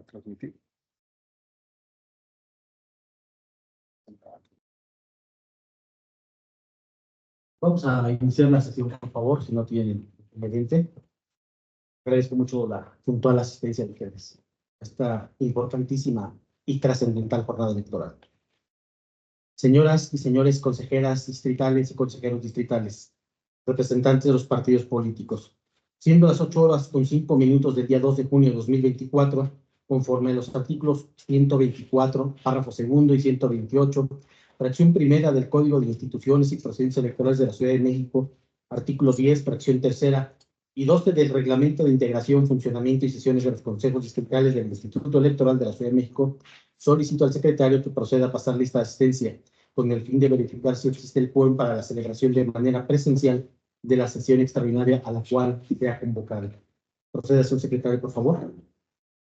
transmitir. Vamos a iniciar la sesión, por favor, si no tienen inconveniente. Agradezco mucho la puntual asistencia de ustedes a esta importantísima y trascendental jornada electoral. Señoras y señores consejeras distritales y consejeros distritales, representantes de los partidos políticos, siendo las 8:05 del día 2 de junio de 2024, conforme a los artículos 124, párrafo segundo y 128, fracción primera del Código de Instituciones y Procedimientos Electorales de la Ciudad de México, artículos 10, fracción tercera, y 12 del Reglamento de Integración, Funcionamiento y Sesiones de los Consejos Distritales del Instituto Electoral de la Ciudad de México, solicito al secretario que proceda a pasar lista de asistencia con el fin de verificar si existe el quórum para la celebración de manera presencial de la sesión extraordinaria a la cual sea convocado. Proceda, señor secretario, por favor.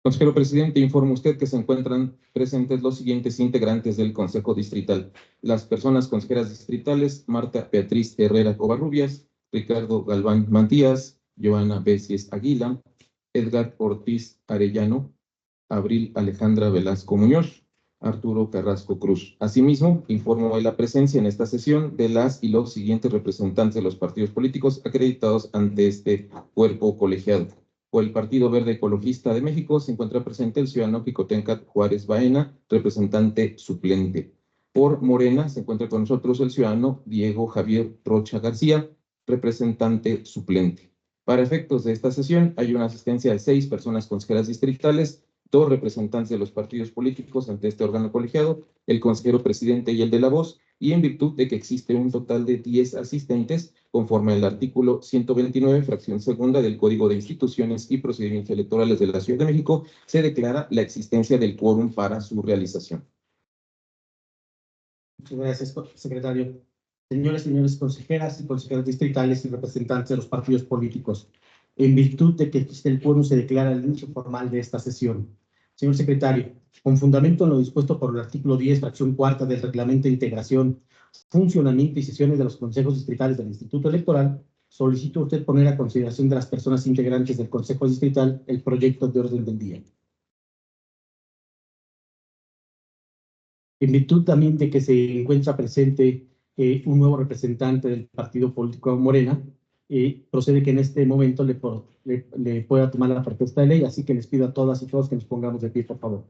Consejero presidente, informa usted que se encuentran presentes los siguientes integrantes del Consejo Distrital. Las personas consejeras distritales: Marta Beatriz Herrera Covarrubias, Ricardo Galván Mantías, Joana Besies Aguila, Edgar Ortiz Arellano, Abril Alejandra Velasco Muñoz, Arturo Carrasco Cruz. Asimismo, informo de la presencia en esta sesión de las y los siguientes representantes de los partidos políticos acreditados ante este cuerpo colegiado. Por el Partido Verde Ecologista de México se encuentra presente el ciudadano Quicotencat Juárez Baena, representante suplente. Por Morena se encuentra con nosotros el ciudadano Diego Javier Rocha García, representante suplente. Para efectos de esta sesión hay una asistencia de 6 personas consejeras distritales, 2 representantes de los partidos políticos ante este órgano colegiado, el consejero presidente y el de la voz, y en virtud de que existe un total de 10 asistentes, conforme al artículo 129, fracción segunda del Código de Instituciones y Procedimientos Electorales de la Ciudad de México, se declara la existencia del quórum para su realización. Muchas gracias, secretario. Señores y señores consejeras y consejeros distritales y representantes de los partidos políticos, en virtud de que existe el quórum, se declara el inicio formal de esta sesión. Señor secretario, con fundamento en lo dispuesto por el artículo 10, fracción cuarta del Reglamento de Integración, Funcionamiento y Sesiones de los Consejos Distritales del Instituto Electoral, solicito a usted poner a consideración de las personas integrantes del Consejo Distrital el proyecto de orden del día. En virtud también de que se encuentra presente un nuevo representante del partido político Morena, procede que en este momento le pueda tomar la propuesta de ley, así que les pido a todas y todos que nos pongamos de pie, por favor.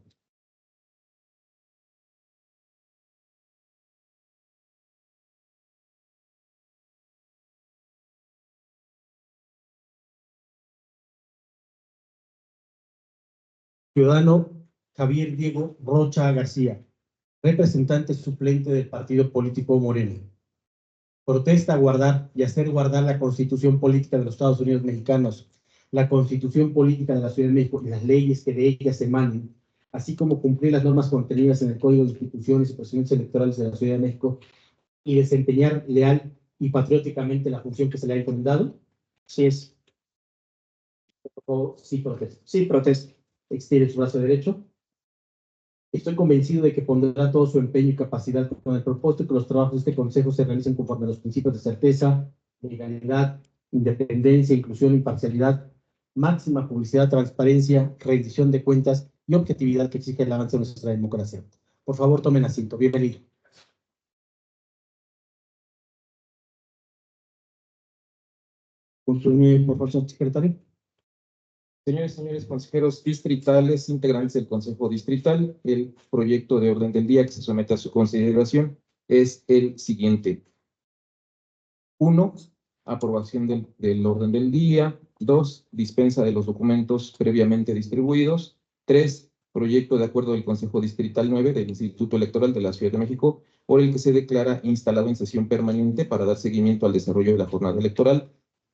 Ciudadano Javier Diego Rocha García, representante suplente del partido político Morena. Protesta a guardar y hacer guardar la Constitución Política de los Estados Unidos Mexicanos, la Constitución Política de la Ciudad de México y las leyes que de ellas emanen, así como cumplir las normas contenidas en el Código de Instituciones y Procedimientos Electorales de la Ciudad de México y desempeñar leal y patrióticamente la función que se le ha encomendado. Sí es. Sí protesta. Sí protesta. Extiende su brazo derecho. Estoy convencido de que pondrá todo su empeño y capacidad con el propósito de que los trabajos de este Consejo se realicen conforme a los principios de certeza, legalidad, independencia, inclusión, imparcialidad, máxima publicidad, transparencia, rendición de cuentas y objetividad que exige el avance de nuestra democracia. Por favor, tomen asiento. Bienvenido. Continúe, por favor, señor secretario. Señores y señores consejeros distritales, integrantes del Consejo Distrital, el proyecto de orden del día que se somete a su consideración es el siguiente. 1. Aprobación del orden del día. 2. Dispensa de los documentos previamente distribuidos. 3. Proyecto de acuerdo del Consejo Distrital 9 del Instituto Electoral de la Ciudad de México, por el que se declara instalado en sesión permanente para dar seguimiento al desarrollo de la jornada electoral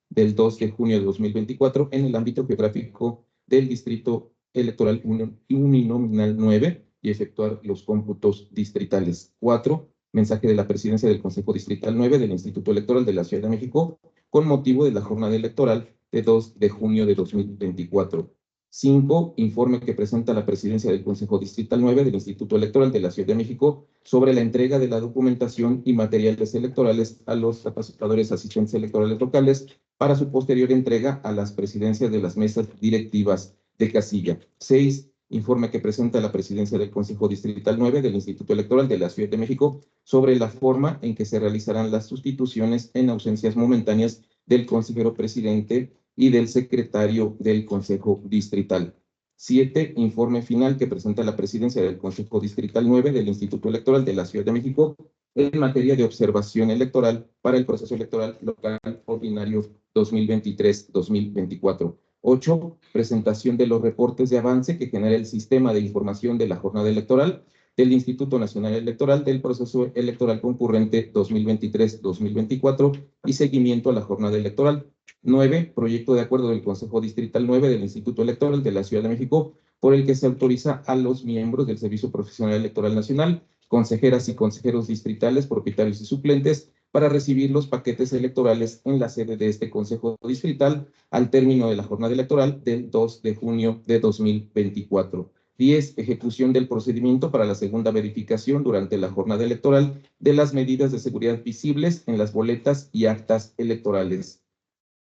del 2 de junio de 2024 en el ámbito geográfico del Distrito Electoral Uninominal 9 y efectuar los cómputos distritales. 4. Mensaje de la Presidencia del Consejo Distrital 9 del Instituto Electoral de la Ciudad de México con motivo de la jornada electoral de 2 de junio de 2024. 5. Informe que presenta la Presidencia del Consejo Distrital 9 del Instituto Electoral de la Ciudad de México sobre la entrega de la documentación y materiales electorales a los capacitadores asistentes electorales locales para su posterior entrega a las presidencias de las mesas directivas de casilla. 6. informe que presenta la presidencia del Consejo Distrital 9 del Instituto Electoral de la Ciudad de México sobre la forma en que se realizarán las sustituciones en ausencias momentáneas del consejero presidente y del secretario del Consejo Distrital. 7. Informe final que presenta la presidencia del Consejo Distrital 9 del Instituto Electoral de la Ciudad de México en materia de observación electoral para el proceso electoral local ordinario 2023-2024. 8. Presentación de los reportes de avance que genera el sistema de información de la jornada electoral del Instituto Nacional Electoral del proceso electoral concurrente 2023-2024 y seguimiento a la jornada electoral. 9. Proyecto de acuerdo del Consejo Distrital 9 del Instituto Electoral de la Ciudad de México por el que se autoriza a los miembros del Servicio Profesional Electoral Nacional, consejeras y consejeros distritales, propietarios y suplentes, para recibir los paquetes electorales en la sede de este Consejo Distrital al término de la jornada electoral del 2 de junio de 2024. 10. Ejecución del procedimiento para la segunda verificación durante la jornada electoral de las medidas de seguridad visibles en las boletas y actas electorales.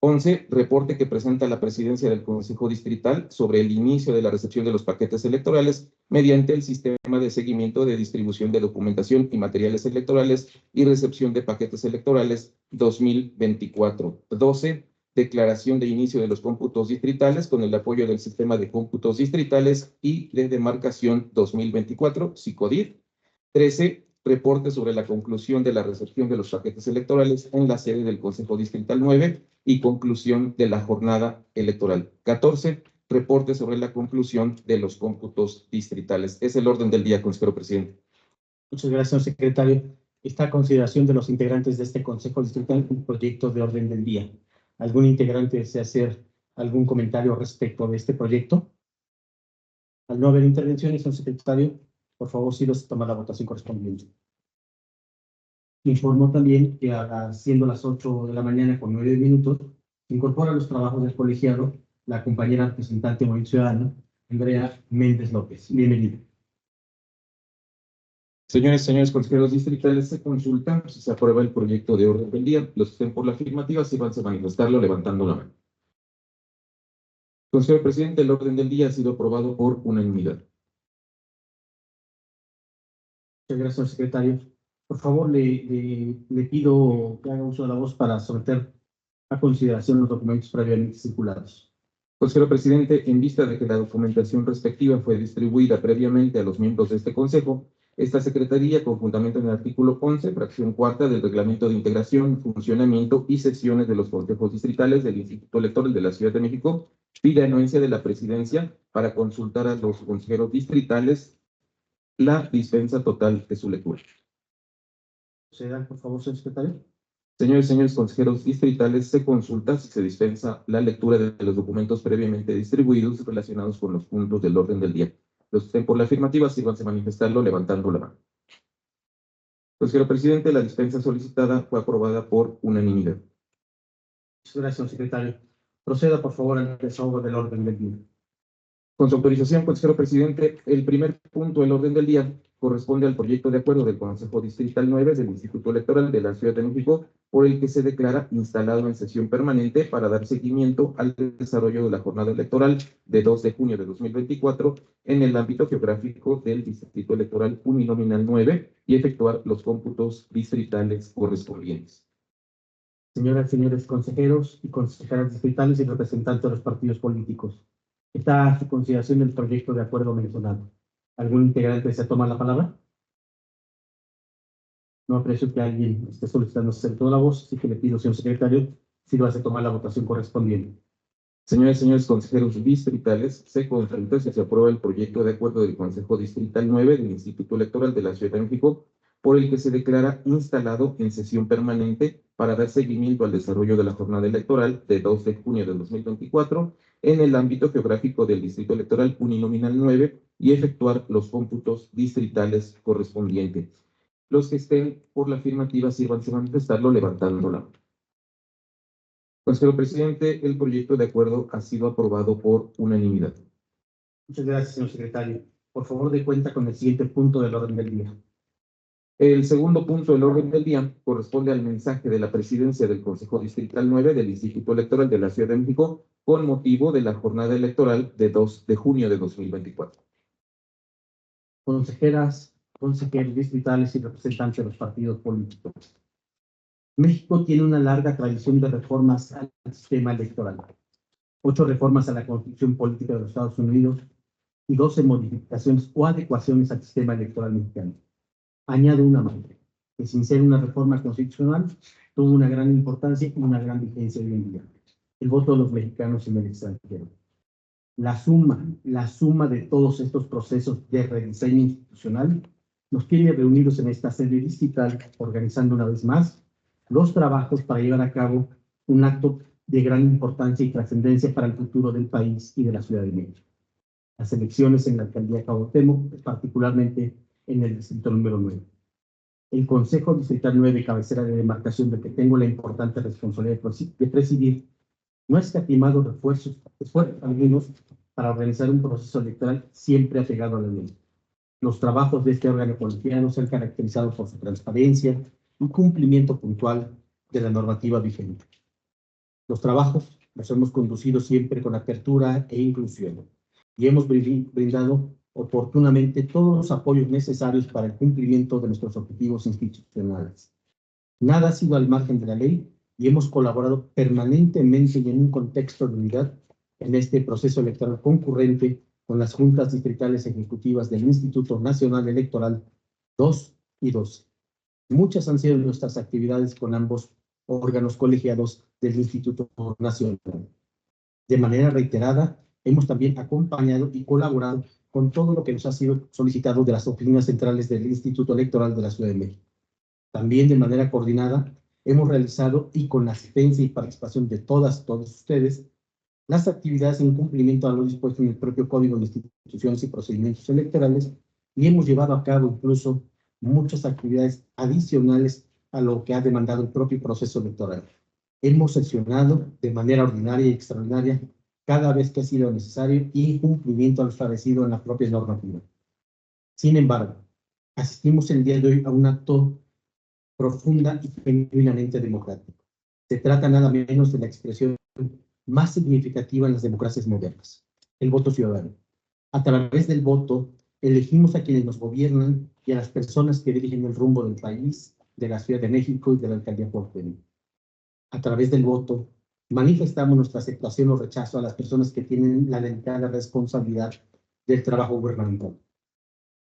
11. Reporte que presenta la presidencia del Consejo Distrital sobre el inicio de la recepción de los paquetes electorales mediante el sistema de seguimiento de distribución de documentación y materiales electorales y recepción de paquetes electorales 2024. 12. Declaración de inicio de los cómputos distritales con el apoyo del sistema de cómputos distritales y de demarcación 2024, SICODIR. 13. Reporte sobre la conclusión de la recepción de los paquetes electorales en la sede del Consejo Distrital 9 y conclusión de la jornada electoral. 14. Reporte sobre la conclusión de los cómputos distritales. Es el orden del día, consejero presidente. Muchas gracias, señor secretario. Está a consideración de los integrantes de este Consejo Distrital un proyecto de orden del día. ¿Algún integrante desea hacer algún comentario respecto de este proyecto? Al no haber intervenciones, señor secretario, por favor, sí se toma la votación correspondiente. Informo también que siendo las 8 de la mañana con 9 minutos, se incorpora a los trabajos del colegiado la compañera representante del Movimiento Ciudadano, Andrea Méndez López. Bienvenida. Señores y señores consejeros distritales, se consulta si se aprueba el proyecto de orden del día. Los que estén por la afirmativa, sírvanse a manifestarlo levantando la mano. Consejero presidente, el orden del día ha sido aprobado por unanimidad. Muchas gracias, señor secretario. Por favor, le pido que haga uso de la voz para someter a consideración los documentos previamente circulados. Consejero presidente, en vista de que la documentación respectiva fue distribuida previamente a los miembros de este consejo, esta secretaría, conjuntamente en el artículo 11, fracción cuarta del Reglamento de Integración, Funcionamiento y Sesiones de los Consejos Distritales del Instituto Electoral de la Ciudad de México, pide anuencia de la presidencia para consultar a los consejeros distritales la dispensa total de su lectura. Procedan, por favor, señor secretario. Señores y señores consejeros distritales, se consulta si se dispensa la lectura de los documentos previamente distribuidos relacionados con los puntos del orden del día. Los que estén por la afirmativa, sírvanse a manifestarlo levantando la mano. Consejero presidente, la dispensa solicitada fue aprobada por unanimidad. Muchas gracias, señor secretario. Proceda, por favor, al desahogo del orden del día. Con su autorización, consejero presidente, el primer punto del orden del día corresponde al proyecto de acuerdo del Consejo Distrital 9 del Instituto Electoral de la Ciudad de México, por el que se declara instalado en sesión permanente para dar seguimiento al desarrollo de la jornada electoral de 2 de junio de 2024 en el ámbito geográfico del Distrito Electoral Uninominal 9 y efectuar los cómputos distritales correspondientes. Señoras y señores consejeros y consejeras distritales y representantes de los partidos políticos, está a su consideración el proyecto de acuerdo mencionado. ¿Algún integrante se toma la palabra? No aprecio que alguien esté solicitando hacer toda la voz, así que le pido, señor secretario, si lo hace tomar la votación correspondiente. Señores y señores consejeros distritales, se consulta si se aprueba el proyecto de acuerdo del Consejo Distrital 9 del Instituto Electoral de la Ciudad de México, por el que se declara instalado en sesión permanente para dar seguimiento al desarrollo de la jornada electoral de 2 de junio de 2024 en el ámbito geográfico del Distrito Electoral Uninominal 9 y efectuar los cómputos distritales correspondientes. Los que estén por la afirmativa, sírvanse a manifestarlo levantando la mano. Consejero presidente, el proyecto de acuerdo ha sido aprobado por unanimidad. Muchas gracias, señor secretario. Por favor, dé cuenta con el siguiente punto del orden del día. El segundo punto del orden del día corresponde al mensaje de la presidencia del Consejo Distrital 9 del Instituto Electoral de la Ciudad de México con motivo de la jornada electoral de 2 de junio de 2024. Consejeras, consejeros distritales y representantes de los partidos políticos. México tiene una larga tradición de reformas al sistema electoral. 8 reformas a la Constitución Política de los Estados Unidos y 12 modificaciones o adecuaciones al sistema electoral mexicano. Añado una más, que sin ser una reforma constitucional, tuvo una gran importancia y una gran vigencia hoy en día. El voto de los mexicanos en el extranjero. La suma de todos estos procesos de rediseño institucional nos tiene reunidos en esta sede distrital, organizando una vez más los trabajos para llevar a cabo un acto de gran importancia y trascendencia para el futuro del país y de la Ciudad de México. Las elecciones en la alcaldía Cuauhtémoc, particularmente en el distrito número 9. El Consejo Distrital 9, cabecera de demarcación del que tengo la importante responsabilidad de presidir, no ha escatimado esfuerzos algunos para organizar un proceso electoral siempre apegado a la ley. Los trabajos de este órgano colegiado se han caracterizado por su transparencia y cumplimiento puntual de la normativa vigente. Los trabajos los hemos conducido siempre con apertura e inclusión y hemos brindado oportunamente todos los apoyos necesarios para el cumplimiento de nuestros objetivos institucionales. Nada ha sido al margen de la ley y hemos colaborado permanentemente y en un contexto de unidad en este proceso electoral concurrente con las juntas distritales ejecutivas del Instituto Nacional Electoral 2 y 12. Muchas han sido nuestras actividades con ambos órganos colegiados del Instituto Nacional. De manera reiterada, hemos también acompañado y colaborado con todo lo que nos ha sido solicitado de las oficinas centrales del Instituto Electoral de la Ciudad de México. También de manera coordinada, hemos realizado y con la asistencia y participación de todos ustedes, las actividades en cumplimiento a lo dispuesto en el propio Código de Instituciones y Procedimientos Electorales y hemos llevado a cabo incluso muchas actividades adicionales a lo que ha demandado el propio proceso electoral. Hemos sesionado de manera ordinaria y extraordinaria cada vez que ha sido necesario y en cumplimiento a lo establecido en la propia normativa. Sin embargo, asistimos el día de hoy a un acto profunda y genuinamente democrático. Se trata nada menos de la expresión más significativa en las democracias modernas, el voto ciudadano. A través del voto, elegimos a quienes nos gobiernan y a las personas que dirigen el rumbo del país, de la Ciudad de México y de la alcaldía Cuauhtémoc. A través del voto, manifestamos nuestra aceptación o rechazo a las personas que tienen la delicada responsabilidad del trabajo gubernamental.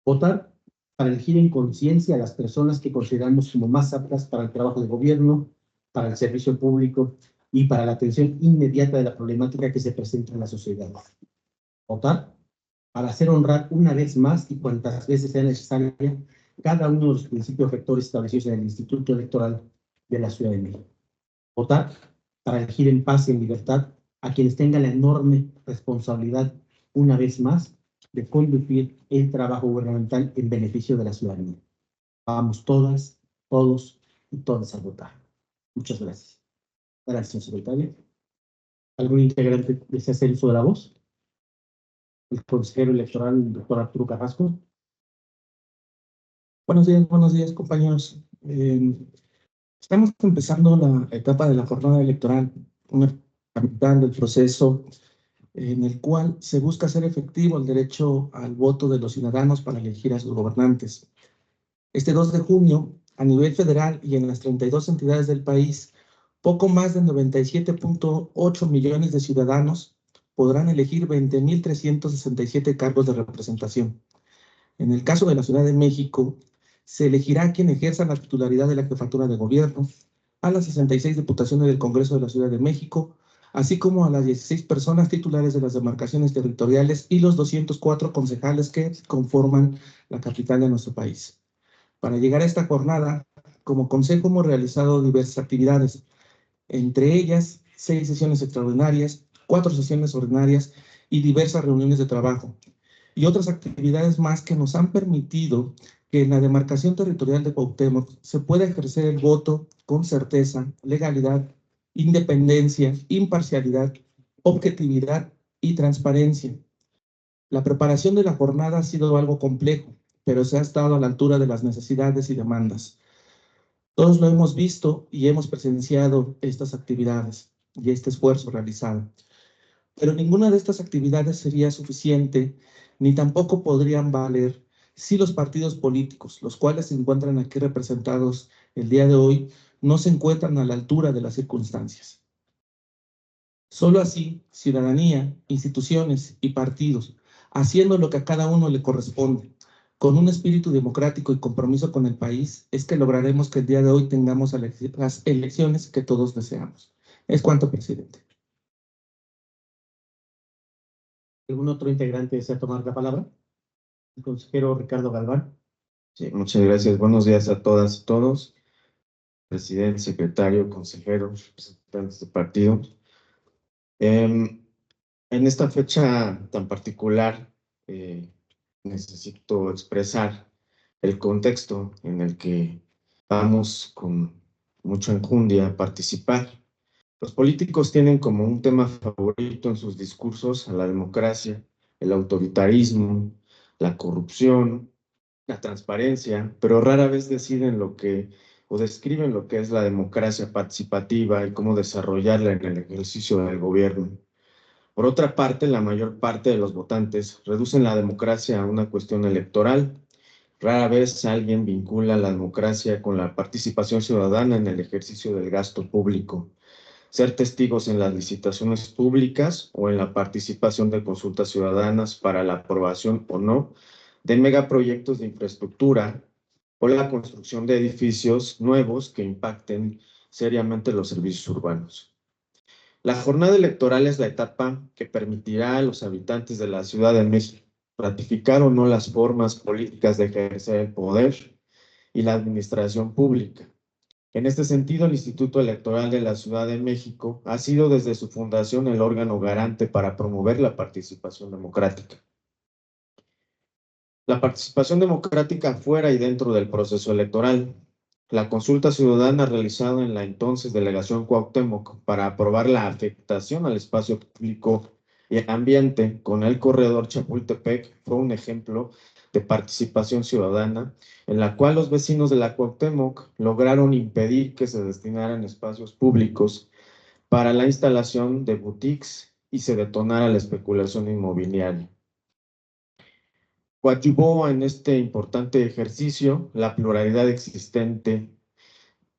Votar para elegir en conciencia a las personas que consideramos como más aptas para el trabajo de gobierno, para el servicio público y para la atención inmediata de la problemática que se presenta en la sociedad. Votar para hacer honrar una vez más y cuantas veces sea necesaria cada uno de los principios rectores establecidos en el Instituto Electoral de la Ciudad de México. Votar para elegir en paz y en libertad a quienes tengan la enorme responsabilidad, una vez más, de conducir el trabajo gubernamental en beneficio de la ciudadanía. Vamos todas, todos y todas a votar. Muchas gracias. Gracias, señor secretario. ¿Algún integrante desea hacer uso de la voz? El consejero electoral, el doctor Arturo Carrasco. Buenos días, compañeros. Estamos empezando la etapa de la jornada electoral, una capital del proceso en el cual se busca hacer efectivo el derecho al voto de los ciudadanos para elegir a sus gobernantes. Este 2 de junio, a nivel federal y en las 32 entidades del país, poco más de 97.8 millones de ciudadanos podrán elegir 20.367 cargos de representación. En el caso de la Ciudad de México, se elegirá a quien ejerza la titularidad de la jefatura de gobierno, a las 66 diputaciones del Congreso de la Ciudad de México, así como a las 16 personas titulares de las demarcaciones territoriales y los 204 concejales que conforman la capital de nuestro país. Para llegar a esta jornada, como consejo hemos realizado diversas actividades, entre ellas 6 sesiones extraordinarias, 4 sesiones ordinarias y diversas reuniones de trabajo, y otras actividades más que nos han permitido que en la demarcación territorial de Cuauhtémoc se pueda ejercer el voto con certeza, legalidad, independencia, imparcialidad, objetividad y transparencia. La preparación de la jornada ha sido algo complejo, pero se ha estado a la altura de las necesidades y demandas. Todos lo hemos visto y hemos presenciado estas actividades y este esfuerzo realizado. Pero ninguna de estas actividades sería suficiente, ni tampoco podrían valer si los partidos políticos, los cuales se encuentran aquí representados el día de hoy, no se encuentran a la altura de las circunstancias. Solo así, ciudadanía, instituciones y partidos, haciendo lo que a cada uno le corresponde, con un espíritu democrático y compromiso con el país, es que lograremos que el día de hoy tengamos las elecciones que todos deseamos. Es cuanto, presidente. ¿Algún otro integrante desea tomar la palabra? El consejero Ricardo Galván. Sí, muchas gracias. Buenos días a todas y todos. Presidente, secretario, consejeros, representantes de partidos. En esta fecha tan particular, necesito expresar el contexto en el que vamos con mucha enjundia a participar. Los políticos tienen como un tema favorito en sus discursos a la democracia, el autoritarismo, la corrupción, la transparencia, pero rara vez deciden lo que o describen lo que es la democracia participativa y cómo desarrollarla en el ejercicio del gobierno. Por otra parte, la mayor parte de los votantes reducen la democracia a una cuestión electoral. Rara vez alguien vincula la democracia con la participación ciudadana en el ejercicio del gasto público, ser testigos en las licitaciones públicas o en la participación de consultas ciudadanas para la aprobación o no de megaproyectos de infraestructura o la construcción de edificios nuevos que impacten seriamente los servicios urbanos. La jornada electoral es la etapa que permitirá a los habitantes de la Ciudad de México ratificar o no las formas políticas de ejercer el poder y la administración pública. En este sentido, el Instituto Electoral de la Ciudad de México ha sido desde su fundación el órgano garante para promover la participación democrática. La participación democrática fuera y dentro del proceso electoral. La consulta ciudadana realizada en la entonces Delegación Cuauhtémoc para aprobar la afectación al espacio público y el ambiente con el corredor Chapultepec fue un ejemplo de participación ciudadana en la cual los vecinos de la Cuauhtémoc lograron impedir que se destinaran espacios públicos para la instalación de boutiques y se detonara la especulación inmobiliaria. Coadyuvó en este importante ejercicio la pluralidad existente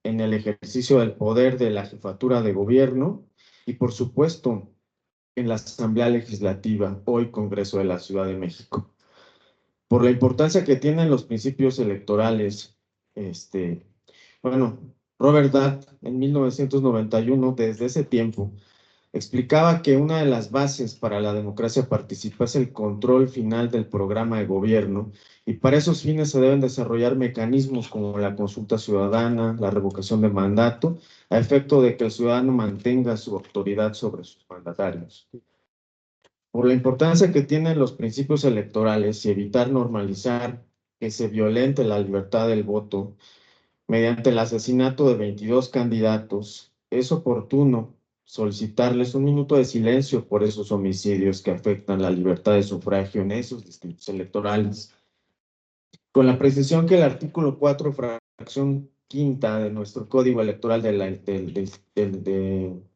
en el ejercicio del poder de la jefatura de gobierno y, por supuesto, en la Asamblea Legislativa, hoy Congreso de la Ciudad de México. Por la importancia que tienen los principios electorales, Robert Datt en 1991, desde ese tiempo, explicaba que una de las bases para la democracia participa es el control final del programa de gobierno y para esos fines se deben desarrollar mecanismos como la consulta ciudadana, la revocación de mandato, a efecto de que el ciudadano mantenga su autoridad sobre sus mandatarios. Por la importancia que tienen los principios electorales y evitar normalizar que se violente la libertad del voto mediante el asesinato de 22 candidatos, es oportuno solicitarles un minuto de silencio por esos homicidios que afectan la libertad de sufragio en esos distritos electorales. Con la precisión que el artículo 4, fracción quinta de nuestro Código Electoral de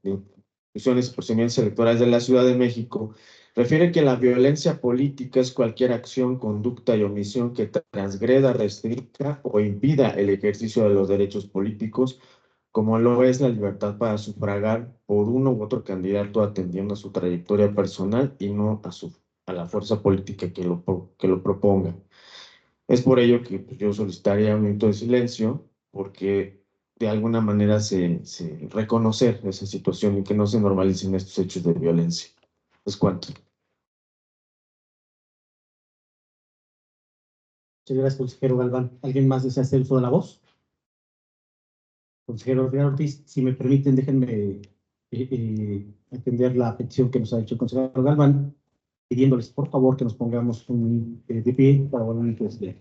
Instituciones y Procedimientos Electorales de la Ciudad de México, refiere que la violencia política es cualquier acción, conducta y omisión que transgreda, restrinja o impida el ejercicio de los derechos políticos, como lo es la libertad para sufragar por uno u otro candidato atendiendo a su trayectoria personal y no a la fuerza política que lo proponga. Es por ello que yo solicitaría un minuto de silencio, porque de alguna manera se reconocer esa situación y que no se normalicen estos hechos de violencia. Es cuanto. Muchas gracias, consejero Galván. ¿Alguien más desea hacer uso de la voz? Consejero Ricardo Ortiz, si me permiten, déjenme atender la petición que nos ha hecho el consejero Galván, pidiéndoles por favor que nos pongamos de pie para volver a de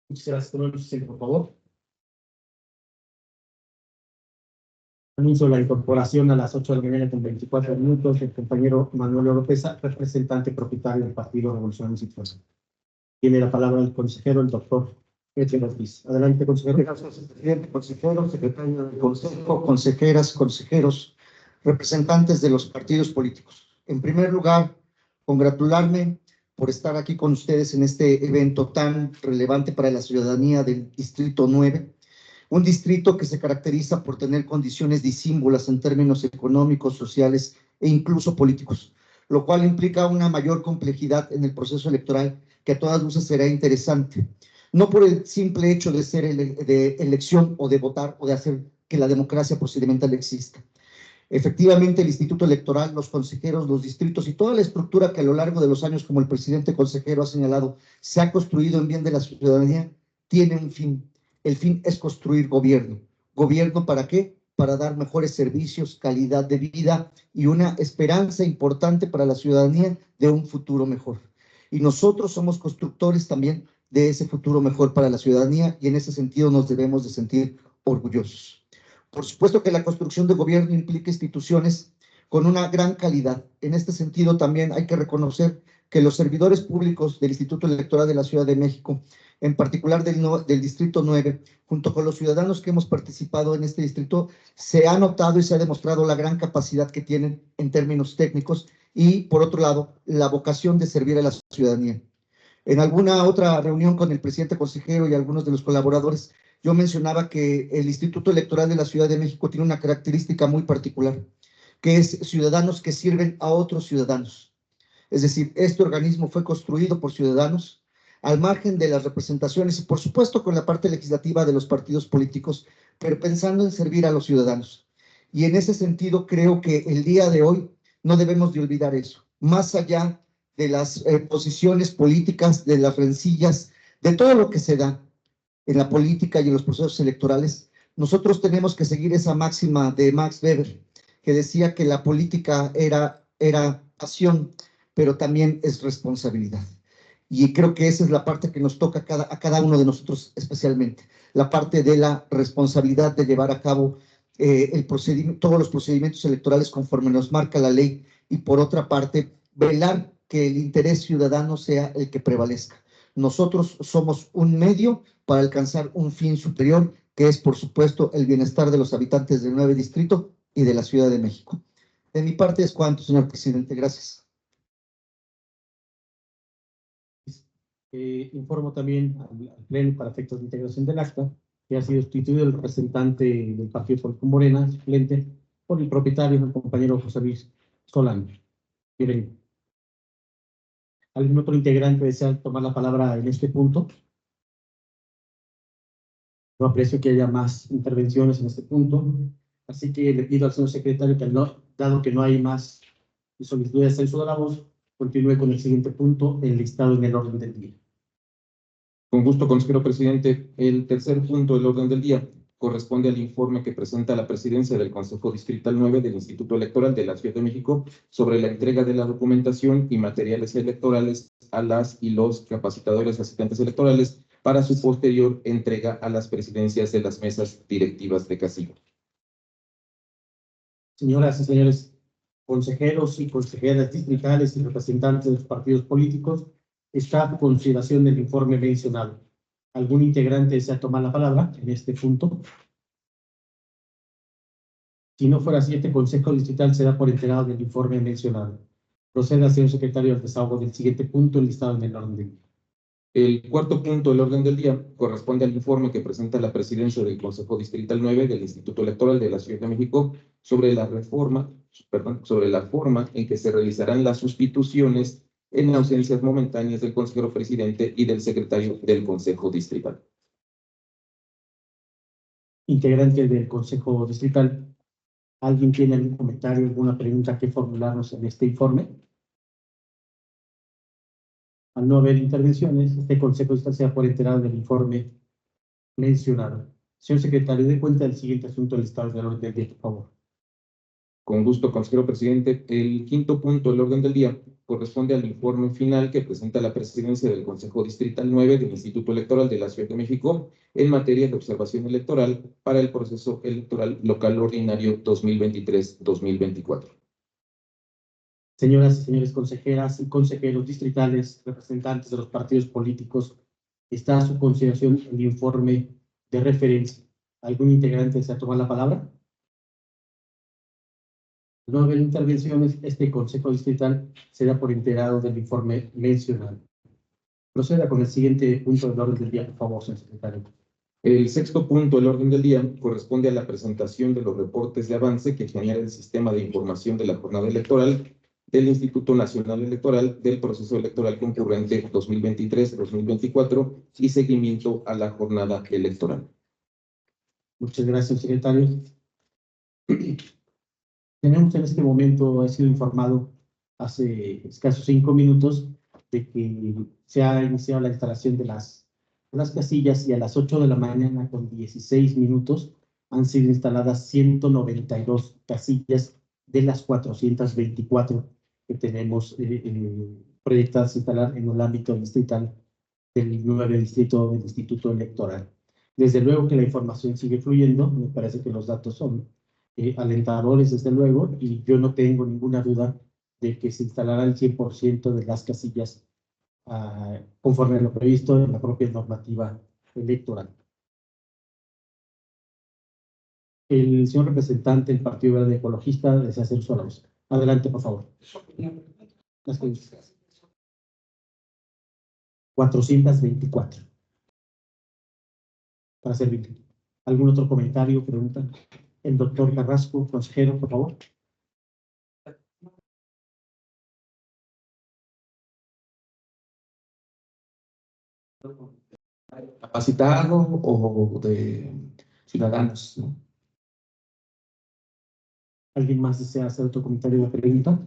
Muchas gracias, por favor. Anuncio la incorporación a las 8 de la mañana con 24 minutos del compañero Manuel Oropesa, representante propietario del Partido Revolución Institucional. Tiene la palabra el consejero, el doctor Edgar Ortiz. Adelante, consejero. Gracias, presidente, consejero, secretario del Consejo, consejeras, consejeros, representantes de los partidos políticos. En primer lugar, congratularme por estar aquí con ustedes en este evento tan relevante para la ciudadanía del Distrito 9, un distrito que se caracteriza por tener condiciones disímbolas en términos económicos, sociales e incluso políticos, lo cual implica una mayor complejidad en el proceso electoral que a todas luces será interesante. No por el simple hecho de ser de elección o de votar o de hacer que la democracia procedimental exista. Efectivamente, el Instituto Electoral, los consejeros, los distritos y toda la estructura que a lo largo de los años, como el presidente consejero ha señalado, se ha construido en bien de la ciudadanía, tiene un fin. El fin es construir gobierno. ¿Gobierno para qué? Para dar mejores servicios, calidad de vida y una esperanza importante para la ciudadanía de un futuro mejor. Y nosotros somos constructores también de ese futuro mejor para la ciudadanía y en ese sentido nos debemos de sentir orgullosos. Por supuesto que la construcción de gobierno implica instituciones con una gran calidad. En este sentido también hay que reconocer que los servidores públicos del Instituto Electoral de la Ciudad de México, en particular del Distrito 9, junto con los ciudadanos que hemos participado en este distrito, se ha notado y se ha demostrado la gran capacidad que tienen en términos técnicos y, por otro lado, la vocación de servir a la ciudadanía. En alguna otra reunión con el presidente consejero y algunos de los colaboradores, yo mencionaba que el Instituto Electoral de la Ciudad de México tiene una característica muy particular, que es ciudadanos que sirven a otros ciudadanos. Es decir, este organismo fue construido por ciudadanos, al margen de las representaciones y, por supuesto, con la parte legislativa de los partidos políticos, pero pensando en servir a los ciudadanos. Y en ese sentido, creo que el día de hoy no debemos de olvidar eso. Más allá de las posiciones políticas, de las rencillas, de todo lo que se da en la política y en los procesos electorales, nosotros tenemos que seguir esa máxima de Max Weber, que decía que la política era pasión, pero también es responsabilidad. Y creo que esa es la parte que nos toca a cada uno de nosotros especialmente, la parte de la responsabilidad de llevar a cabo todos los procedimientos electorales conforme nos marca la ley y, por otra parte, velar que el interés ciudadano sea el que prevalezca. Nosotros somos un medio para alcanzar un fin superior, que es, por supuesto, el bienestar de los habitantes del 9 Distrito y de la Ciudad de México. De mi parte es cuanto, señor presidente. Gracias. Informo también al Pleno, para efectos de integración del acta, que ha sido sustituido el representante del Partido Político Morena, suplente, por el propietario, el compañero José Luis Solano. Miren, ¿algún otro integrante desea tomar la palabra en este punto? No aprecio que haya más intervenciones en este punto, así que le pido al señor secretario que, dado que no hay más solicitudes de ascenso de la voz, continúe con el siguiente punto, el listado en el orden del día. Con gusto, consejero presidente. El tercer punto del orden del día corresponde al informe que presenta la presidencia del Consejo Distrital 9 del Instituto Electoral de la Ciudad de México sobre la entrega de la documentación y materiales electorales a las y los capacitadores asistentes electorales para su posterior entrega a las presidencias de las mesas directivas de casilla. Señoras y señores consejeros y consejeras distritales y representantes de los partidos políticos, está a consideración del informe mencionado. ¿Algún integrante desea tomar la palabra en este punto? Si no fuera así, este Consejo Distrital será por enterado del informe mencionado. Proceda, señor secretario, al desahogo del siguiente punto, el listado en el orden del día. El cuarto punto del orden del día corresponde al informe que presenta la presidencia del Consejo Distrital 9 del Instituto Electoral de la Ciudad de México sobre la forma en que se realizarán las sustituciones en ausencias momentáneas del consejero presidente y del secretario del Consejo Distrital. Integrante del Consejo Distrital, ¿alguien tiene algún comentario, alguna pregunta que formularnos en este informe? Al no haber intervenciones, este Consejo Distrital sea por enterado del informe mencionado. Señor secretario, dé cuenta del siguiente asunto del listado del orden del día, por favor. Con gusto, consejero presidente. El quinto punto del orden del día corresponde al informe final que presenta la presidencia del Consejo Distrital 9 del Instituto Electoral de la Ciudad de México en materia de observación electoral para el proceso electoral local ordinario 2023-2024. Señoras y señores consejeras y consejeros distritales, representantes de los partidos políticos, está a su consideración el informe de referencia. ¿Algún integrante desea tomar la palabra? Al no haber intervenciones, este Consejo Distrital será por enterado del informe mencionado. Proceda con el siguiente punto del orden del día, por favor, señor secretario. El sexto punto del orden del día corresponde a la presentación de los reportes de avance que genera el sistema de información de la jornada electoral del Instituto Nacional Electoral del proceso electoral concurrente 2023-2024 y seguimiento a la jornada electoral. Muchas gracias, secretario. Tenemos en este momento, ha sido informado hace escasos 5 minutos de que se ha iniciado la instalación de las casillas y a las 8 de la mañana con 16 minutos han sido instaladas 192 casillas de las 424 que tenemos proyectadas instalar en el ámbito distrital del 9 distrito del Instituto Electoral. Desde luego que la información sigue fluyendo, me parece que los datos son alentadores, desde luego, y yo no tengo ninguna duda de que se instalará el 100% de las casillas conforme a lo previsto en la propia normativa electoral. El señor representante del Partido Verde Ecologista desea hacer su voz. Adelante, por favor. Las 424. Para servir. ¿Algún otro comentario, pregunta? El doctor Carrasco, consejero, por favor. Capacitado o de ciudadanos, ¿no? ¿Alguien más desea hacer otro comentario o pregunta?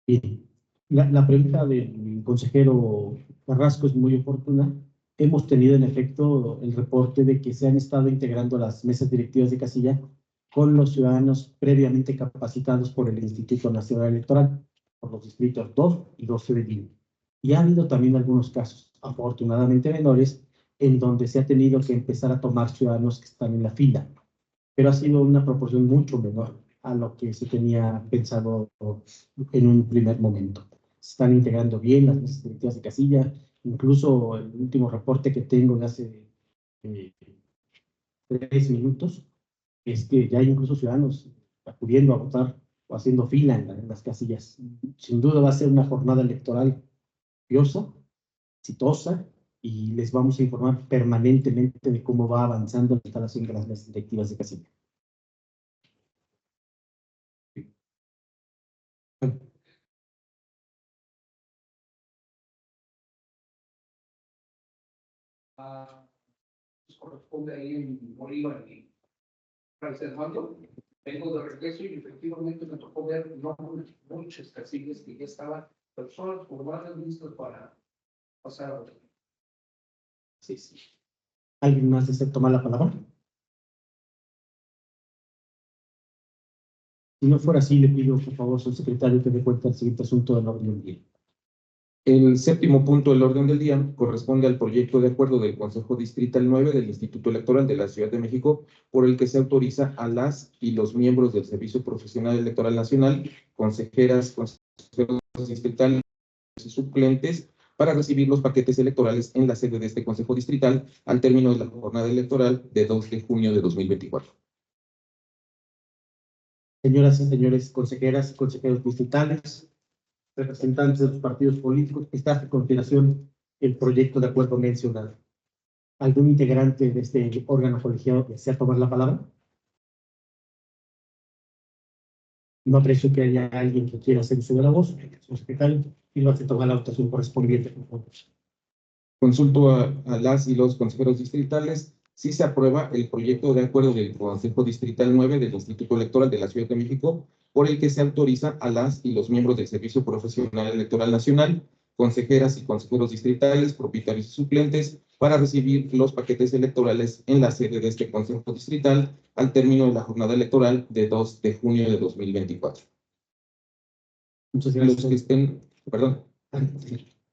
Bien. La pregunta del consejero Carrasco es muy oportuna. Hemos tenido en efecto el reporte de que se han estado integrando las mesas directivas de casilla con los ciudadanos previamente capacitados por el Instituto Nacional Electoral, por los distritos 2 y 12 de Lima. Y ha habido también algunos casos, afortunadamente menores, en donde se ha tenido que empezar a tomar ciudadanos que están en la fila, pero ha sido una proporción mucho menor a lo que se tenía pensado en un primer momento. Se están integrando bien las mesas directivas de casilla, incluso el último reporte que tengo de hace 3 minutos, es que ya hay incluso ciudadanos acudiendo a votar o haciendo fila en las casillas. Sin duda va a ser una jornada electoral curiosa, exitosa, y les vamos a informar permanentemente de cómo va avanzando la instalación de las mesas directivas de casilla. Corresponde ahí en Bolívar y Fray Servando. Vengo de regreso y efectivamente me tocó ver no muchas casillas que ya estaban personas formadas listas para pasar. Sí. ¿Alguien más desea tomar la palabra? Si no fuera así, le pido, por favor, señor secretario, que dé cuenta del siguiente asunto del orden del día. El séptimo punto del orden del día corresponde al proyecto de acuerdo del Consejo Distrital 9 del Instituto Electoral de la Ciudad de México, por el que se autoriza a las y los miembros del Servicio Profesional Electoral Nacional, consejeras, consejeros distritales y suplentes, para recibir los paquetes electorales en la sede de este Consejo Distrital al término de la jornada electoral de 2 de junio de 2024. Señoras y señores consejeras y consejeros distritales, representantes de los partidos políticos, está a continuación el proyecto de acuerdo mencionado. ¿Algún integrante de este órgano colegiado desea tomar la palabra? No aprecio que haya alguien que quiera hacer uso de la voz, señor secretario, y lo hace tomar la votación correspondiente, por favor. Consulto a las y los consejeros distritales si se aprueba el proyecto de acuerdo del Consejo Distrital 9 del Instituto Electoral de la Ciudad de México, por el que se autoriza a las y los miembros del Servicio Profesional Electoral Nacional, consejeras y consejeros distritales, propietarios y suplentes, para recibir los paquetes electorales en la sede de este Consejo Distrital al término de la jornada electoral de 2 de junio de 2024. Muchas Los gracias. que estén, perdón,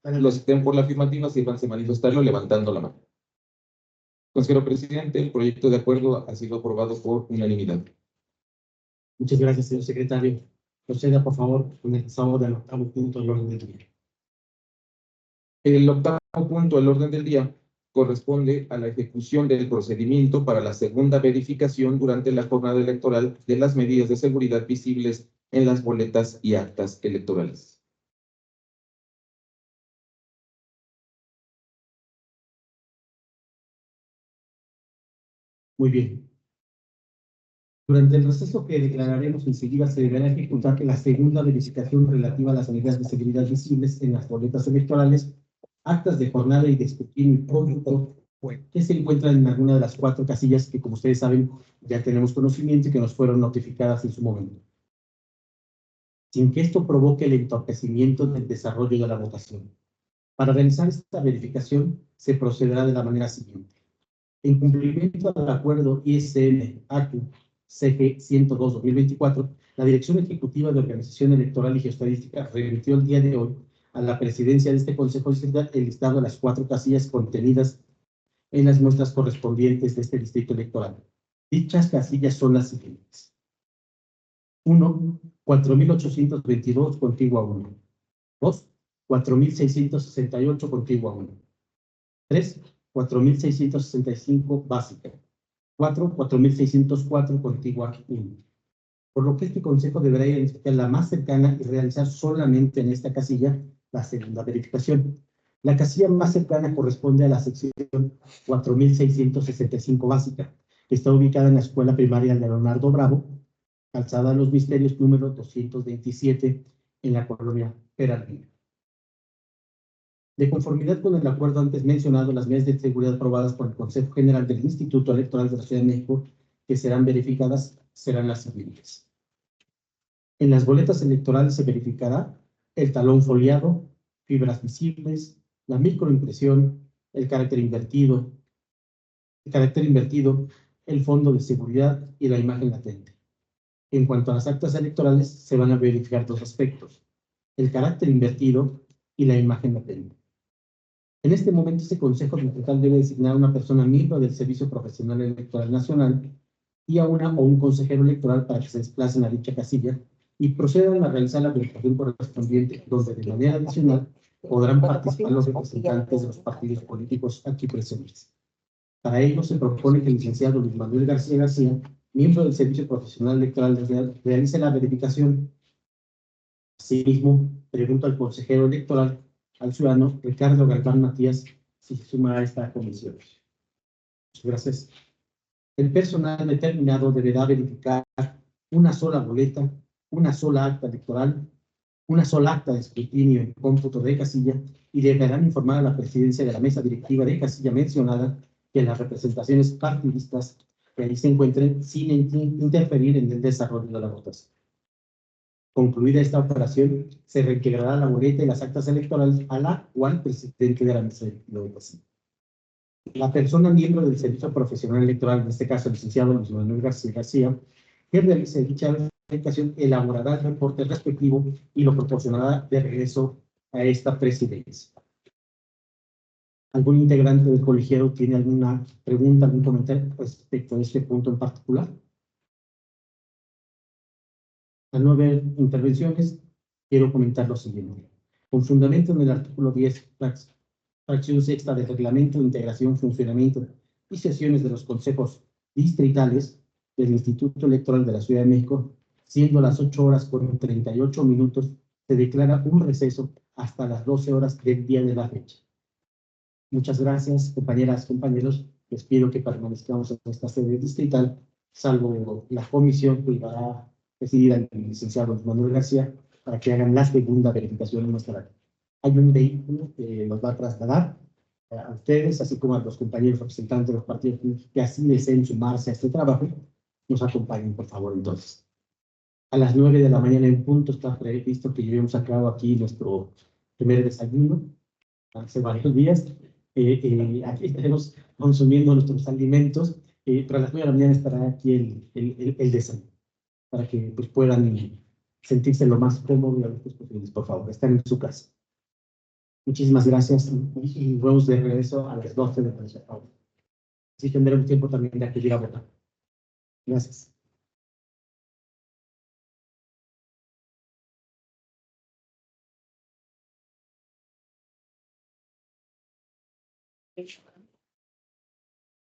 los que estén por la afirmativa, sírvanse a manifestarlo levantando la mano. Consejero presidente, el proyecto de acuerdo ha sido aprobado por unanimidad. Muchas gracias, señor secretario. Proceda, por favor, con el sábado del octavo punto del orden del día. El octavo punto del orden del día corresponde a la ejecución del procedimiento para la segunda verificación durante la jornada electoral de las medidas de seguridad visibles en las boletas y actas electorales. Muy bien. Durante el receso que declararemos enseguida, se deberá ejecutar la segunda verificación relativa a las medidas de seguridad visibles en las boletas electorales, actas de jornada y de escrutinio y cómputo, que se encuentran en alguna de las 4 casillas que, como ustedes saben, ya tenemos conocimiento y que nos fueron notificadas en su momento, sin que esto provoque el entorpecimiento del desarrollo de la votación. Para realizar esta verificación, se procederá de la manera siguiente. En cumplimiento al acuerdo ISM-ACU CG 102-2024, la Dirección Ejecutiva de Organización Electoral y Geoestadística remitió el día de hoy a la presidencia de este Consejo Distrital el listado de las 4 casillas contenidas en las muestras correspondientes de este distrito electoral. Dichas casillas son las siguientes. 1. 4,822 contigua 1. 2. 4,668 contigua 1. 3. 4,665 básica. 4. 4,604 contigua 1. Por lo que este consejo deberá identificar la más cercana y realizar solamente en esta casilla la segunda verificación. La casilla más cercana corresponde a la sección 4,665 básica, que está ubicada en la Escuela Primaria Leonardo Bravo, Calzada Los Misterios, número 227, en la colonia Peralvillo. De conformidad con el acuerdo antes mencionado, las medidas de seguridad aprobadas por el Consejo General del Instituto Electoral de la Ciudad de México, que serán verificadas, serán las siguientes. En las boletas electorales se verificará el talón foliado, fibras visibles, la microimpresión, el carácter invertido, el fondo de seguridad y la imagen latente. En cuanto a las actas electorales, se van a verificar 2 aspectos: el carácter invertido y la imagen latente. En este momento, este Consejo Distrital debe designar a una persona miembro del Servicio Profesional Electoral Nacional y a una o un consejero electoral para que se desplacen a dicha casilla y procedan a realizar la verificación correspondiente, donde de manera adicional podrán participar los representantes de los partidos políticos aquí presentes. Para ello, se propone que el licenciado Luis Manuel García García, miembro del Servicio Profesional Electoral, realice la verificación. Asimismo, pregunto al consejero electoral, al ciudadano Ricardo Galván Matías, si se suma a esta comisión. Muchas gracias. El personal determinado deberá verificar una sola boleta, una sola acta electoral, una sola acta de escrutinio y cómputo de casilla, y deberán informar a la presidencia de la mesa directiva de casilla mencionada que las representaciones partidistas que ahí se encuentren sin interferir en el desarrollo de la votación. Concluida esta operación, se reintegrará la boleta y las actas electorales a la o al presidente de la mesa directiva de casilla. La persona miembro del Servicio Profesional Electoral, en este caso el licenciado Luis Manuel García García, que realice dicha verificación, elaborará el reporte respectivo y lo proporcionará de regreso a esta presidencia. ¿Algún integrante del colegiado tiene alguna pregunta, algún comentario respecto a este punto en particular? Al no haber intervenciones, quiero comentar lo siguiente. Con fundamento en el artículo 10, fracción sexta del Reglamento de Integración, Funcionamiento y Sesiones de los Consejos Distritales del Instituto Electoral de la Ciudad de México, siendo las 8 horas con 38 minutos, se declara un receso hasta las 12 horas del día de la fecha. Muchas gracias, compañeras, compañeros. Les pido que permanezcamos en esta sede distrital, salvo la comisión que va a presidir al licenciado Manuel García, para que hagan la segunda verificación en nuestra área. Hay un vehículo que los va a trasladar a ustedes, así como a los compañeros representantes de los partidos que así deseen sumarse a este trabajo. Nos acompañen, por favor, entonces. A las 9 de la mañana en punto está previsto que llevemos a cabo aquí nuestro primer desayuno hace varios días. Aquí estaremos consumiendo nuestros alimentos, pero a las 9 de la mañana estará aquí el desayuno, para que pues, puedan sentirse lo más cómodos y a gusto posibles, por favor, están en su casa. Muchísimas gracias y nos vemos de regreso a las 12 de la noche. Así tendremos tiempo también de acudir a votar. Gracias. Hecho.